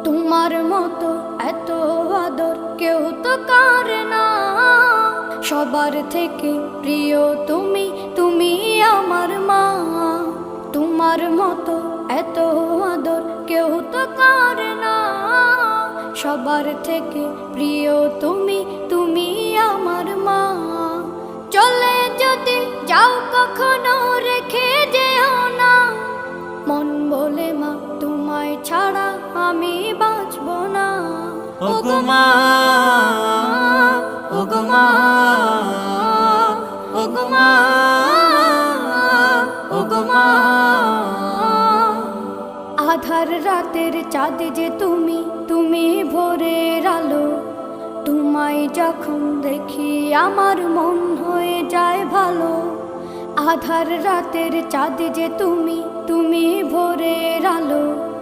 তোমার মতো এত আদর কেউ তো করে না। সবার থেকে প্রিয় তুমি, তুমি আমার মা। তোমার মতো এত আদর কেউ তো করে না। সবার থেকে প্রিয় তুমি, তুমি আমার মা। চলে যদি যাও কখনো রেখে যেও না। মন বলে মা তোমায় ছাড়া আমি বাঁচব না। ওগো মা, ওগো মা, ওগো মা, ওগো মা। আধার রাতের চাঁদ যে তুমি, তুমি ভোরের আলো। তোমায় যখন দেখি আমার মন হয়ে যায় ভালো। আধার রাতের চাঁদ যে তুমি, তুমি ভোরের আলো।